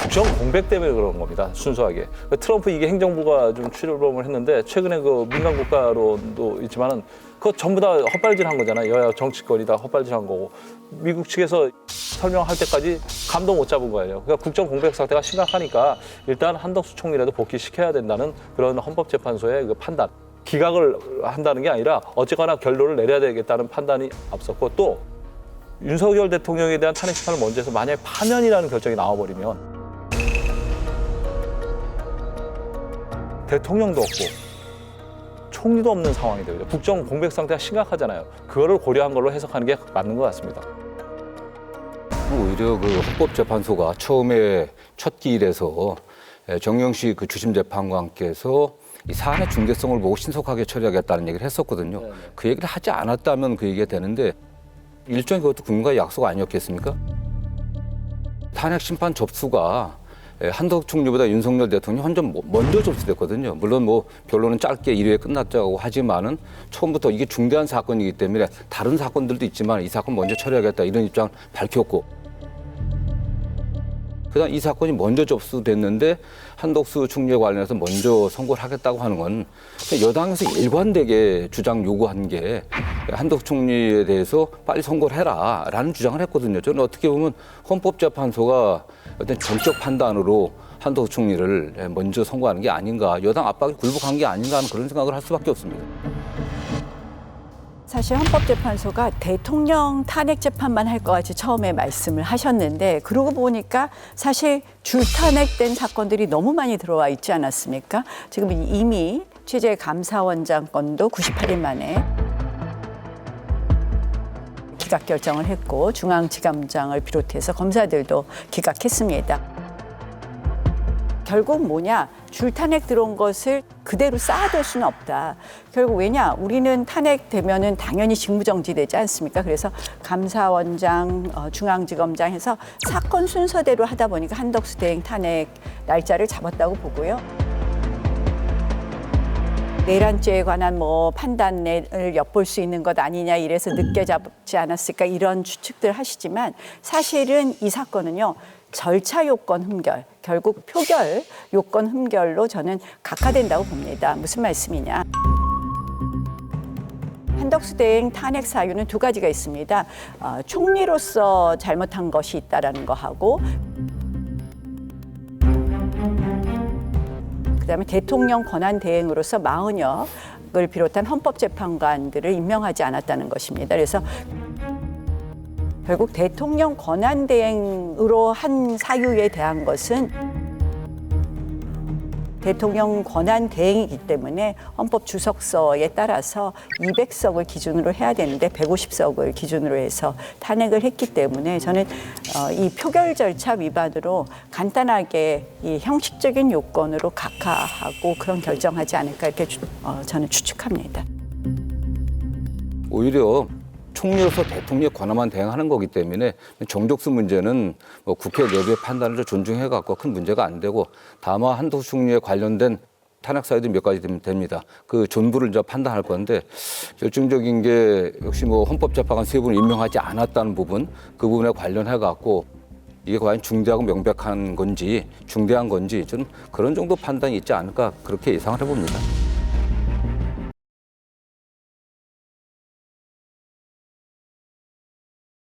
국정 공백 때문에 그런 겁니다. 순수하게. 트럼프 이게 행정부가 좀 출범을 했는데 최근에 그 민간 국가로도 있지만은 그거 전부 다 헛발질한 거잖아요. 여야 정치권이 다 헛발질한 거고 미국 측에서 설명할 때까지 감도 못 잡은 거예요. 그러니까 국정 공백 상태가 심각하니까 일단 한덕수 총리라도 복귀시켜야 된다는 그런 헌법재판소의 그 판단. 기각을 한다는 게 아니라 어쨌거나 결론을 내려야 되겠다는 판단이 앞섰고 또 윤석열 대통령에 대한 탄핵 심판을 먼저 해서 만약에 파면이라는 결정이 나와버리면 대통령도 없고 총리도 없는 상황이 되죠. 국정 공백 상태가 심각하잖아요. 그거를 고려한 걸로 해석하는 게 맞는 것 같습니다. 오히려 그 헌법재판소가 처음에 첫 기일에서 정영식 그 주심 재판관께서 이 사안의 중대성을 보고 신속하게 처리하겠다는 얘기를 했었거든요. 네네. 그 얘기를 하지 않았다면 그 얘기가 되는데 일종의 그것도 국민과의 약속 아니었겠습니까? 탄핵 심판 접수가 한덕수 총리보다 윤석열 대통령이 완전 먼저 접수됐거든요. 물론 뭐 변론은 짧게 1회에 끝났다고 하지만은 처음부터 이게 중대한 사건이기 때문에 다른 사건들도 있지만 이 사건 먼저 처리하겠다 이런 입장을 밝혔고 그다음 이 사건이 먼저 접수됐는데 한덕수 총리에 관련해서 먼저 선고를 하겠다고 하는 건 여당에서 일관되게 주장 요구한 게 한덕수 총리에 대해서 빨리 선고를 해라라는 주장을 했거든요. 저는 어떻게 보면 헌법재판소가 어떤 정적 판단으로 한덕수 총리를 먼저 선고하는 게 아닌가, 여당 압박이 굴복한 게 아닌가 하는 그런 생각을 할 수밖에 없습니다. 사실 헌법재판소가 대통령 탄핵 재판만 할 것 같이 처음에 말씀을 하셨는데 그러고 보니까 사실 줄탄핵된 사건들이 너무 많이 들어와 있지 않았습니까? 지금 이미 취재감사원장 건도 98일 만에 기각 결정을 했고 중앙지검장을 비롯해서 검사들도 기각했습니다. 결국 뭐냐, 줄탄핵 들어온 것을 그대로 쌓아둘 수는 없다. 결국 왜냐, 우리는 탄핵되면은 당연히 직무정지되지 않습니까? 그래서 감사원장, 중앙지검장 해서 사건 순서대로 하다 보니까 한덕수 대행 탄핵 날짜를 잡았다고 보고요. 내란죄에 관한 뭐 판단을 엿볼 수 있는 것 아니냐 이래서 늦게 잡지 않았을까 이런 추측들 하시지만 사실은 이 사건은요. 절차 요건 흠결, 결국 표결 요건 흠결로 저는 각하된다고 봅니다. 무슨 말씀이냐. 한덕수 대행 탄핵 사유는 두 가지가 있습니다. 총리로서 잘못한 것이 있다라는 거하고 그다음에 대통령 권한 대행으로서 40여를 비롯한 헌법재판관들을 임명하지 않았다는 것입니다. 그래서 결국 대통령 권한 대행으로 한 사유에 대한 것은 대통령 권한 대행이기 때문에 헌법 주석서에 따라서 200석을 기준으로 해야 되는데 150석을 기준으로 해서 탄핵을 했기 때문에 저는 이 표결 절차 위반으로 간단하게 이 형식적인 요건으로 각하하고 그런 결정하지 않을까 이렇게 저는 추측합니다. 오히려 총리로서 대통령의 권한만 대행하는 거기 때문에 정족수 문제는 뭐 국회 내부의 판단을 존중해 갖고 큰 문제가 안 되고 다만 한덕수 총리에 관련된 탄핵 사유도 몇 가지 됩니다. 그 전부를 이제 판단할 건데 결정적인 게 역시 뭐 헌법재판관 3분을 임명하지 않았다는 부분 그 부분에 관련해 갖고 이게 과연 중대하고 명백한 건지 중대한 건지 좀 그런 정도 판단이 있지 않을까 그렇게 예상을 해봅니다.